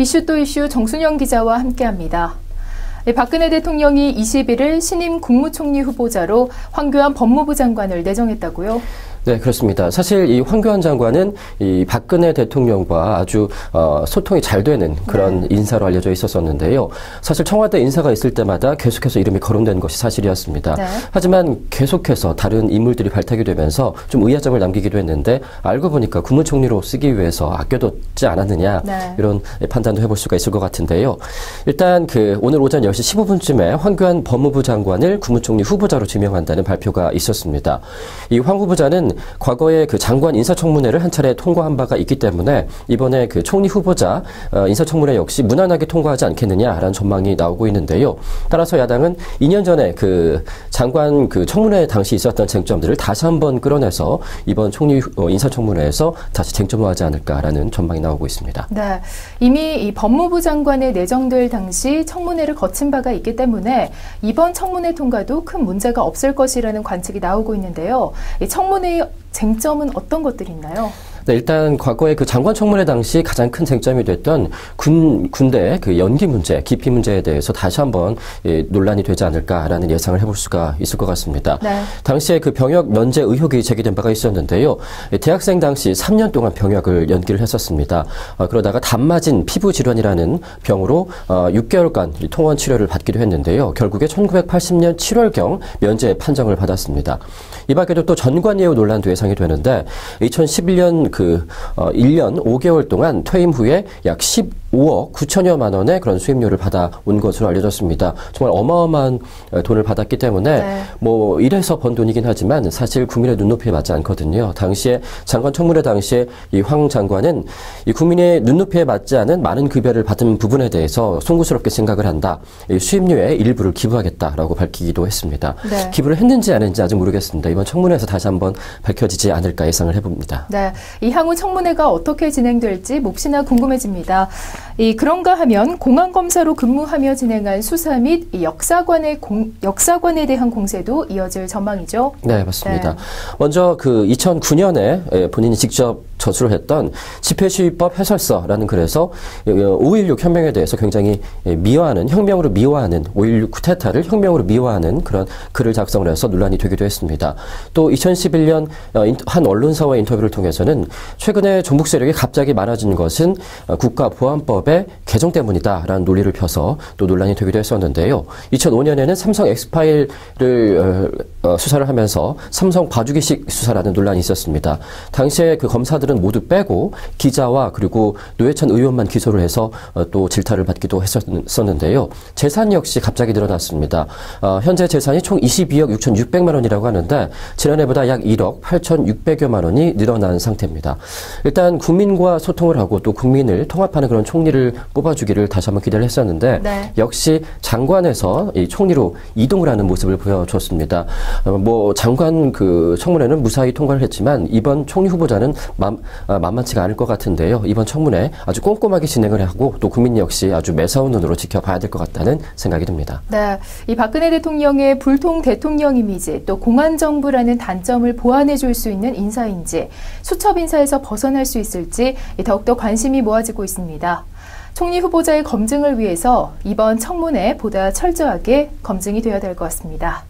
이슈 또 이슈 정순영 기자와 함께합니다. 박근혜 대통령이 21일 신임 국무총리 후보자로 황교안 법무부 장관을 내정했다고요? 네, 그렇습니다. 사실 이 황교안 장관은 이 박근혜 대통령과 아주 소통이 잘 되는 그런 인사로 알려져 있었었는데요. 사실 청와대 인사가 있을 때마다 계속해서 이름이 거론된 것이 사실이었습니다. 네. 하지만 계속해서 다른 인물들이 발탁이 되면서 좀 의아점을 남기기도 했는데 알고 보니까 국무총리로 쓰기 위해서 아껴뒀지 않았느냐 네. 이런 판단도 해볼 수가 있을 것 같은데요. 일단 오늘 오전 10시 15분쯤에 황교안 법무부 장관을 국무총리 후보자로 지명한다는 발표가 있었습니다. 이 황 후보자는 과거에 장관 인사청문회를 한 차례 통과한 바가 있기 때문에 이번에 총리 후보자 인사청문회 역시 무난하게 통과하지 않겠느냐라는 전망이 나오고 있는데요. 따라서 야당은 2년 전에 장관 청문회 당시 있었던 쟁점들을 다시 한번 끌어내서 이번 총리 인사청문회에서 다시 쟁점화하지 않을까라는 전망이 나오고 있습니다. 네, 이미 이 법무부 장관에 내정될 당시 청문회를 거친 바가 있기 때문에 이번 청문회 통과도 큰 문제가 없을 것이라는 관측이 나오고 있는데요. 이 청문회의 쟁점은 어떤 것들이 있나요? 네, 일단 과거에 장관 청문회 당시 가장 큰 쟁점이 됐던 군대 연기 문제, 기피 문제에 대해서 다시 한번 논란이 되지 않을까라는 예상을 해볼 수가 있을 것 같습니다. 네. 당시에 병역 면제 의혹이 제기된 바가 있었는데요. 대학생 당시 3년 동안 병역을 연기를 했었습니다. 그러다가 담마진 피부 질환이라는 병으로 6개월간 통원 치료를 받기도 했는데요. 결국에 1980년 7월경 면제 판정을 받았습니다. 이 밖에도 또 전관예우 논란도 예상이 되는데 2011년 1년 5개월 동안 퇴임 후에 약 15억 9천여만 원의 그런 수임료를 받아온 것으로 알려졌습니다. 정말 어마어마한 돈을 받았기 때문에 네. 이래서 번 돈이긴 하지만 사실 국민의 눈높이에 맞지 않거든요. 당시에 장관 청문회 당시에 이 황 장관은 이 국민의 눈높이에 맞지 않은 많은 급여를 받은 부분에 대해서 송구스럽게 생각을 한다. 이 수임료의 일부를 기부하겠다라고 밝히기도 했습니다. 네. 기부를 했는지 안 했는지 아직 모르겠습니다. 이번 청문회에서 다시 한번 밝혀지지 않을까 예상을 해봅니다. 네, 이 향후 청문회가 어떻게 진행될지 몹시나 궁금해집니다. 그런가 하면 공안검사로 근무하며 진행한 수사 및 역사관에 대한 공세도 이어질 전망이죠. 네, 맞습니다. 네. 먼저 2009년에 본인이 직접 저술을 했던 집회시위법 해설서라는 글에서 5.16 혁명에 대해서 굉장히 미화하는, 혁명으로 미화하는 5.16 쿠데타를 혁명으로 미화하는 그런 글을 작성을 해서 논란이 되기도 했습니다. 또 2011년 한 언론사와의 인터뷰를 통해서는 최근에 종북 세력이 갑자기 많아진 것은 국가보안법의 개정 때문이다라는 논리를 펴서 또 논란이 되기도 했었는데요. 2005년에는 삼성 엑스파일을 수사를 하면서 삼성 봐주기식 수사라는 논란이 있었습니다. 당시에 검사들은 모두 빼고 기자와 그리고 노회찬 의원만 기소를 해서 또 질타를 받기도 했었는데요. 재산 역시 갑자기 늘어났습니다. 현재 재산이 총 22억 6,600만 원이라고 하는데 지난해보다 약 1억 8,600여만 원이 늘어난 상태입니다. 일단 국민과 소통을 하고 또 국민을 통합하는 그런 총리를 뽑아주기를 다시 한번 기대를 했었는데 네. 역시 장관에서 이 총리로 이동을 하는 모습을 보여줬습니다. 장관 청문회는 무사히 통과를 했지만 이번 총리 후보자는 만만치가 않을 것 같은데요. 이번 청문회 아주 꼼꼼하게 진행을 하고 또 국민 역시 아주 매사운 눈으로 지켜봐야 될 것 같다는 생각이 듭니다. 네, 이 박근혜 대통령의 불통 대통령 이미지 또 공안정부라는 단점을 보완해 줄 수 있는 인사인지 수첩 인사에서 벗어날 수 있을지 더욱더 관심이 모아지고 있습니다. 총리 후보자의 검증을 위해서 이번 청문회 보다 철저하게 검증이 되어야 될 것 같습니다.